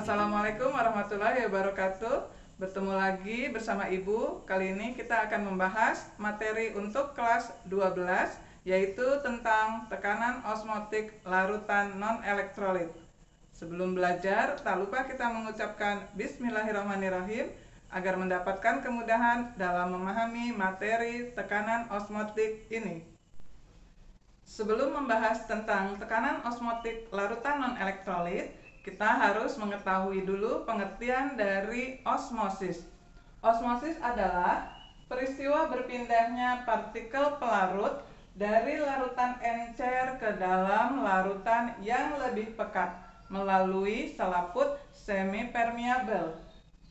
Assalamualaikum warahmatullahi wabarakatuh. Bertemu lagi bersama Ibu. Kali ini kita akan membahas materi untuk kelas 12, yaitu tentang tekanan osmotik larutan non-elektrolit. Sebelum belajar, tak lupa kita mengucapkan Bismillahirrahmanirrahim agar mendapatkan kemudahan dalam memahami materi tekanan osmotik ini. Sebelum membahas tentang tekanan osmotik larutan non-elektrolit, kita harus mengetahui dulu pengertian dari osmosis. Osmosis adalah peristiwa berpindahnya partikel pelarut dari larutan encer ke dalam larutan yang lebih pekat melalui selaput semi-permeabel,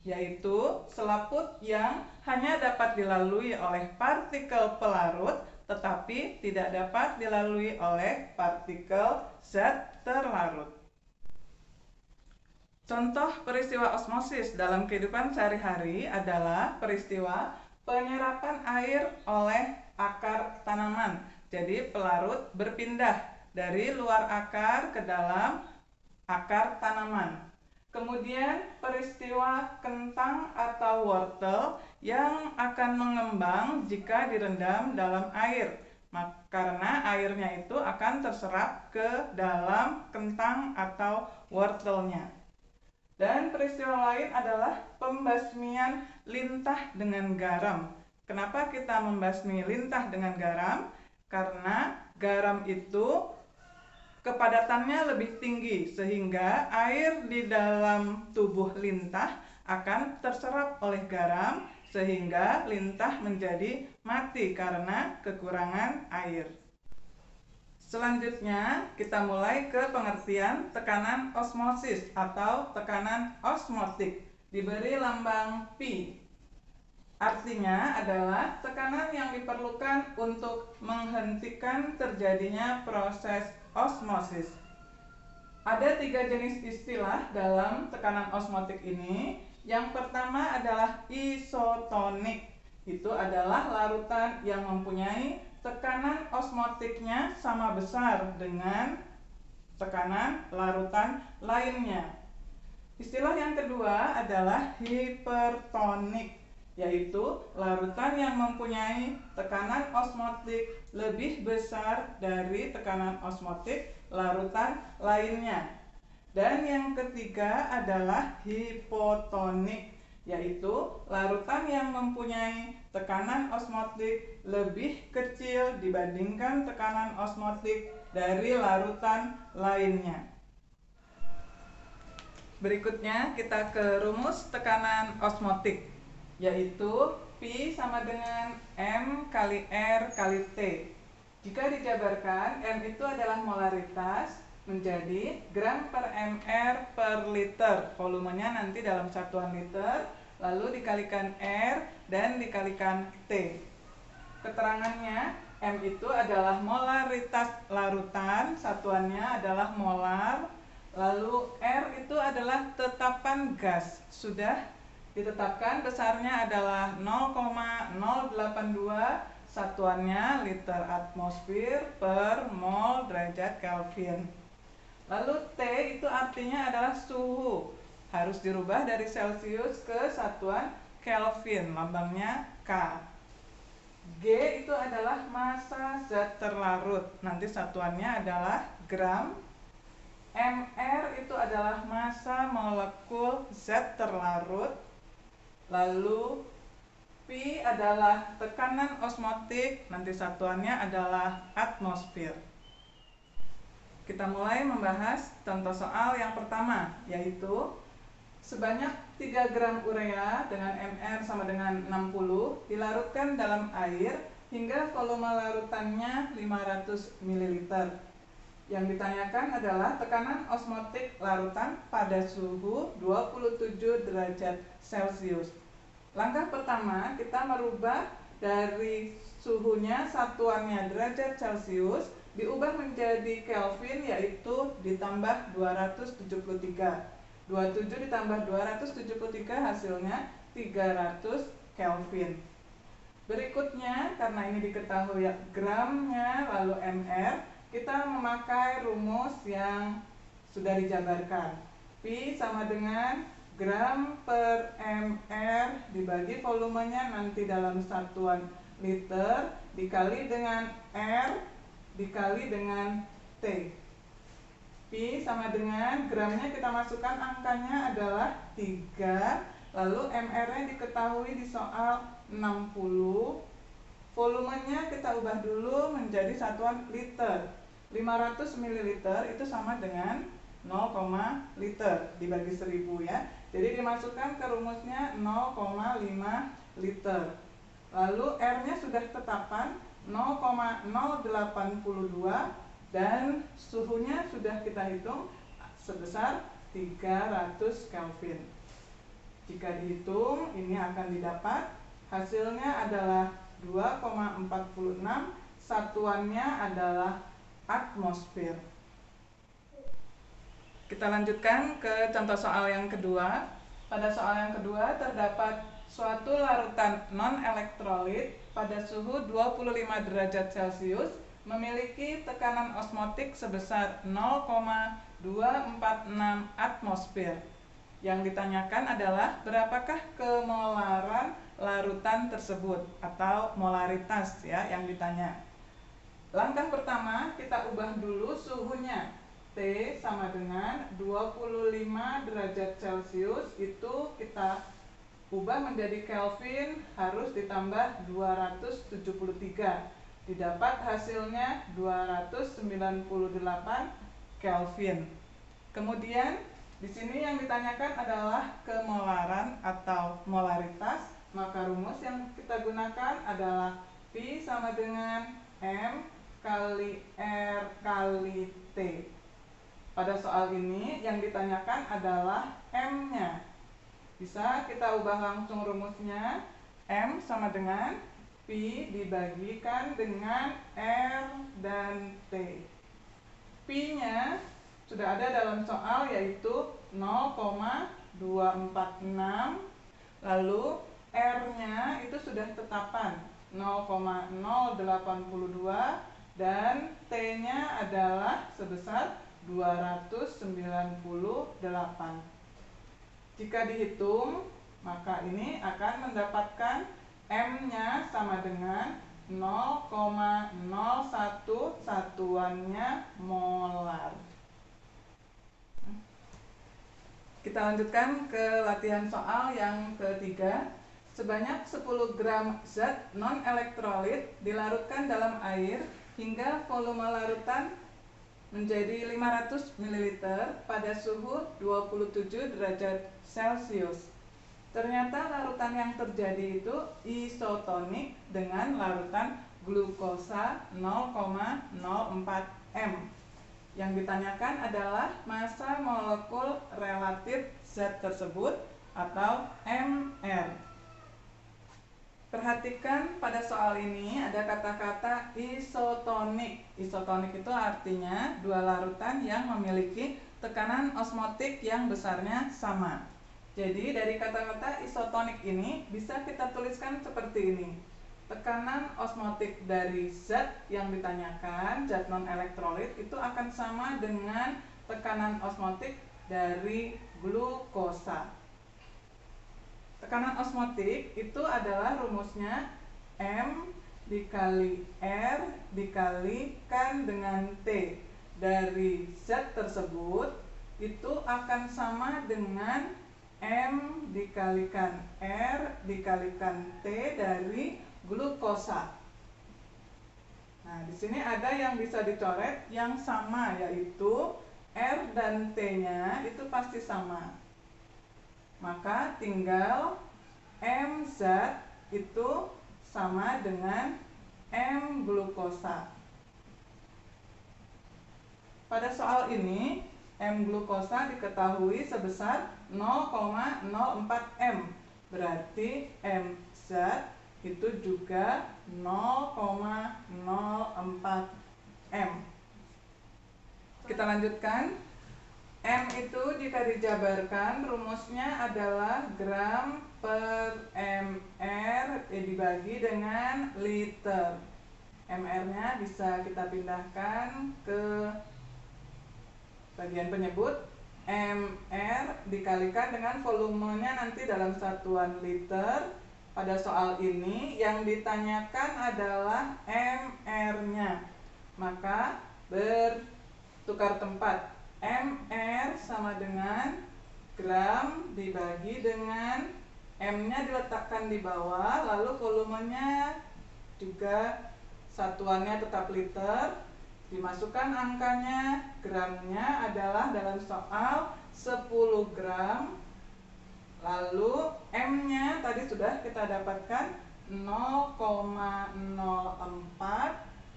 yaitu selaput yang hanya dapat dilalui oleh partikel pelarut tetapi tidak dapat dilalui oleh partikel zat terlarut. Contoh peristiwa osmosis dalam kehidupan sehari-hari adalah peristiwa penyerapan air oleh akar tanaman. Jadi pelarut berpindah dari luar akar ke dalam akar tanaman. Kemudian peristiwa kentang atau wortel yang akan mengembang jika direndam dalam air, karena airnya itu akan terserap ke dalam kentang atau wortelnya. Dan peristiwa lain adalah pembasmian lintah dengan garam. Kenapa kita membasmi lintah dengan garam? Karena garam itu kepadatannya lebih tinggi sehingga air di dalam tubuh lintah akan terserap oleh garam sehingga lintah menjadi mati karena kekurangan air. Selanjutnya kita mulai ke pengertian tekanan osmosis atau tekanan osmotik, diberi lambang P. Artinya adalah tekanan yang diperlukan untuk menghentikan terjadinya proses osmosis. Ada 3 jenis istilah dalam tekanan osmotik ini. Yang pertama adalah isotonik. Itu adalah larutan yang mempunyai tekanan osmotiknya sama besar dengan tekanan larutan lainnya. Istilah yang kedua adalah hipertonik, yaitu larutan yang mempunyai tekanan osmotik lebih besar dari tekanan osmotik larutan lainnya. Dan yang ketiga adalah hipotonik, yaitu larutan yang mempunyai tekanan osmotik lebih kecil dibandingkan tekanan osmotik dari larutan lainnya. Berikutnya kita ke rumus tekanan osmotik, yaitu P sama dengan M kali R kali T. Jika dijabarkan, M itu adalah molaritas menjadi gram per mr per liter. Volumenya nanti dalam satuan liter, lalu dikalikan R dan dikalikan T. Keterangannya, M itu adalah molaritas larutan, satuannya adalah molar. Lalu R itu adalah tetapan gas, sudah ditetapkan besarnya adalah 0,082, satuannya liter atmosfer per mol derajat Kelvin. Lalu T itu artinya adalah suhu, harus dirubah dari Celcius ke satuan Kelvin, lambangnya K. G itu adalah massa zat terlarut, nanti satuannya adalah gram. Mr itu adalah massa molekul zat terlarut. Lalu P adalah tekanan osmotik, nanti satuannya adalah atmosfer. Kita mulai membahas contoh soal yang pertama, yaitu sebanyak 3 gram urea dengan Mr sama dengan 60 dilarutkan dalam air hingga volume larutannya 500 ml. Yang ditanyakan adalah tekanan osmotik larutan pada suhu 27 derajat Celcius. Langkah pertama, kita merubah dari suhunya satuannya derajat Celcius diubah menjadi Kelvin, yaitu ditambah 273. 27 ditambah 273 hasilnya 300 Kelvin. Berikutnya, karena ini diketahui gramnya lalu mr, kita memakai rumus yang sudah dijabarkan. P Pi sama dengan gram per mr dibagi volumenya nanti dalam satuan liter dikali dengan R dikali dengan T. Pi sama dengan gramnya kita masukkan angkanya adalah 3, lalu mr-nya diketahui di soal 60. Volumenya kita ubah dulu menjadi satuan liter. 500 ml itu sama dengan 0, liter dibagi 1000 ya. Jadi dimasukkan ke rumusnya 0,5 liter. Lalu R-nya sudah tetapan 0,082 dan suhunya sudah kita hitung sebesar 300 Kelvin. Jika dihitung ini akan didapat hasilnya adalah 2,46, satuannya adalah atmosfer. Kita lanjutkan ke contoh soal yang kedua. Pada soal yang kedua terdapat suatu larutan non-elektrolit pada suhu 25 derajat Celcius memiliki tekanan osmotik sebesar 0,246 atmosfer. Yang ditanyakan adalah berapakah kemolaran larutan tersebut atau molaritas ya yang ditanya. Langkah pertama kita ubah dulu suhunya. T sama dengan 25 derajat Celcius itu kita ubah menjadi Kelvin harus ditambah 273. Didapat hasilnya 298 Kelvin. Kemudian di sini yang ditanyakan adalah kemolaran atau molaritas, maka rumus yang kita gunakan adalah Pi sama dengan M kali R kali T. Pada soal ini yang ditanyakan adalah M-nya. Bisa kita ubah langsung rumusnya. M sama dengan Pi dibagikan dengan R dan T. Pi-nya sudah ada dalam soal yaitu 0,246. Lalu R-nya itu sudah tetapan 0,082 dan T-nya adalah sebesar 298. Jika dihitung, maka ini akan mendapatkan M-nya sama dengan 0,01, satuannya molar. Kita lanjutkan ke latihan soal yang ketiga. Sebanyak 10 gram zat non-elektrolit dilarutkan dalam air hingga volume larutan menjadi 500 ml pada suhu 27 derajat Celcius. Ternyata larutan yang terjadi itu isotonik dengan larutan glukosa 0,04 m. Yang ditanyakan adalah massa molekul relatif zat tersebut atau mR. Perhatikan pada soal ini ada kata-kata isotonik. Isotonik itu artinya dua larutan yang memiliki tekanan osmotik yang besarnya sama. Jadi dari kata-kata isotonik ini bisa kita tuliskan seperti ini. Tekanan osmotik dari zat yang ditanyakan, zat non-elektrolit, itu akan sama dengan tekanan osmotik dari glukosa. Tekanan osmotik itu adalah rumusnya M dikali R dikalikan dengan T. Dari zat tersebut itu akan sama dengan M dikalikan R dikalikan T dari glukosa. Nah, di sini ada yang bisa dicoret yang sama, yaitu R dan T-nya itu pasti sama. Maka tinggal M zat itu sama dengan M glukosa. Pada soal ini M glukosa diketahui sebesar 0,04 m. Berarti M zat itu juga 0,04 m. Kita lanjutkan. M itu jika dijabarkan rumusnya adalah gram per mr dibagi dengan liter. Mr-nya bisa kita pindahkan ke bagian penyebut mR dikalikan dengan volumenya nanti dalam satuan liter. Pada soal ini yang ditanyakan adalah mR-nya. Maka bertukar tempat. mR sama dengan gram dibagi dengan M-nya diletakkan di bawah, lalu volumenya juga satuannya tetap liter. Dimasukkan angkanya, gramnya adalah dalam soal 10 gram. Lalu M-nya tadi sudah kita dapatkan 0,04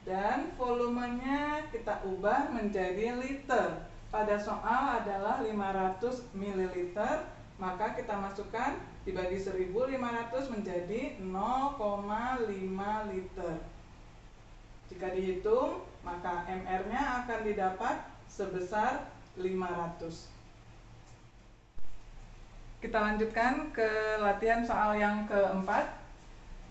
dan volumenya kita ubah menjadi liter. Pada soal adalah 500 ml, maka kita masukkan dibagi 1500 menjadi 0,5 liter. Jika dihitung, maka mR-nya akan didapat sebesar 500. Kita lanjutkan ke latihan soal yang keempat.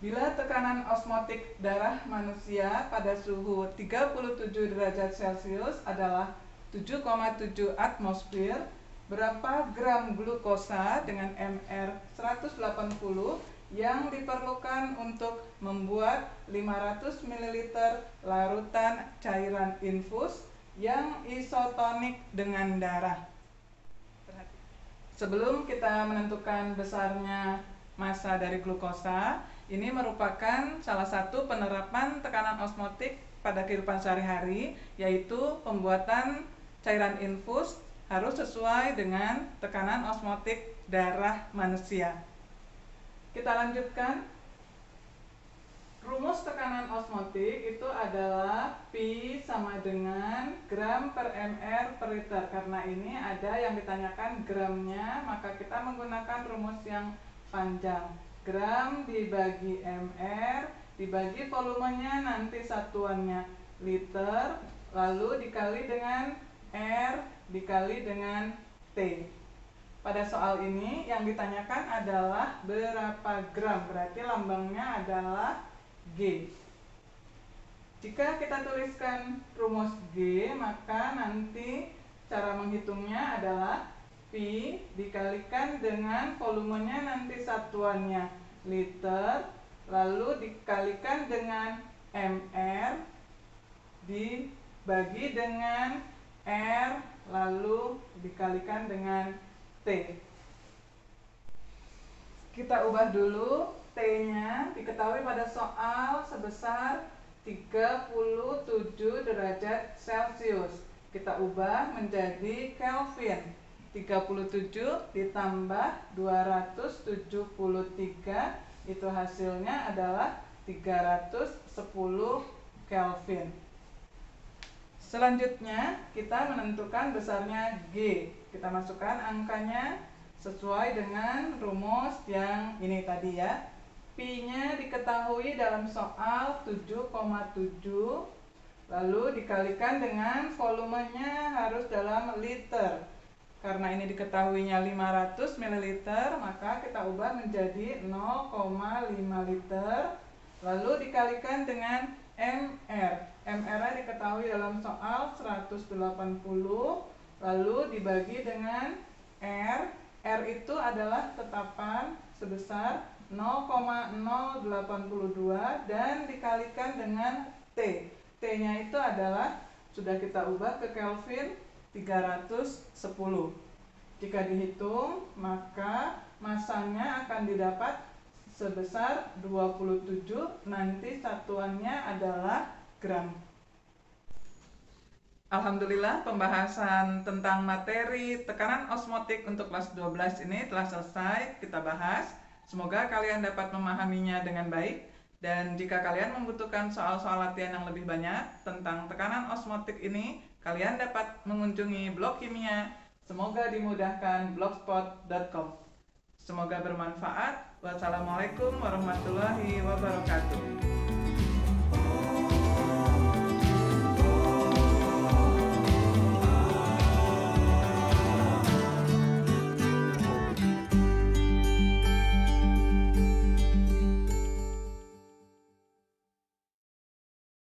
Bila tekanan osmotik darah manusia pada suhu 37 derajat Celcius adalah 7,7 atmosfer, berapa gram glukosa dengan mR 180 yang diperlukan untuk membuat 500 ml larutan cairan infus yang isotonik dengan darah. Sebelum kita menentukan besarnya massa dari glukosa, ini merupakan salah satu penerapan tekanan osmotik pada kehidupan sehari-hari, yaitu pembuatan cairan infus harus sesuai dengan tekanan osmotik darah manusia. Kita lanjutkan. Rumus tekanan osmotik itu adalah Pi sama dengan gram per mR per liter. Karena ini ada yang ditanyakan gramnya, maka kita menggunakan rumus yang panjang. Gram dibagi mR dibagi volumenya nanti satuannya liter, lalu dikali dengan R dikali dengan T. Pada soal ini yang ditanyakan adalah berapa gram, berarti lambangnya adalah G. Jika kita tuliskan rumus G, maka nanti cara menghitungnya adalah Pi dikalikan dengan volumenya nanti satuannya liter, lalu dikalikan dengan mR dibagi dengan R, lalu dikalikan dengan T. Kita ubah dulu. T-nya diketahui pada soal sebesar 37 derajat Celcius. Kita ubah menjadi Kelvin. 37 ditambah 273, itu hasilnya adalah 310 Kelvin. Selanjutnya kita menentukan besarnya G. Kita masukkan angkanya sesuai dengan rumus yang ini tadi ya. Pi-nya diketahui dalam soal 7,7, lalu dikalikan dengan volumenya harus dalam liter. Karena ini diketahuinya 500 ml, maka kita ubah menjadi 0,5 liter, lalu dikalikan dengan mR. mR-nya diketahui dalam soal 180, lalu dibagi dengan R. R itu adalah tetapan sebesar 0,082 dan dikalikan dengan T. T-nya itu adalah, sudah kita ubah ke Kelvin, 310. Jika dihitung, maka massanya akan didapat sebesar 27, nanti satuannya adalah gram. Alhamdulillah, pembahasan tentang materi tekanan osmotik untuk kelas 12 ini telah selesai kita bahas. Semoga kalian dapat memahaminya dengan baik. Dan jika kalian membutuhkan soal-soal latihan yang lebih banyak tentang tekanan osmotik ini, kalian dapat mengunjungi blog kimia. Semoga dimudahkan blogspot.com. Semoga bermanfaat. Wassalamualaikum warahmatullahi wabarakatuh.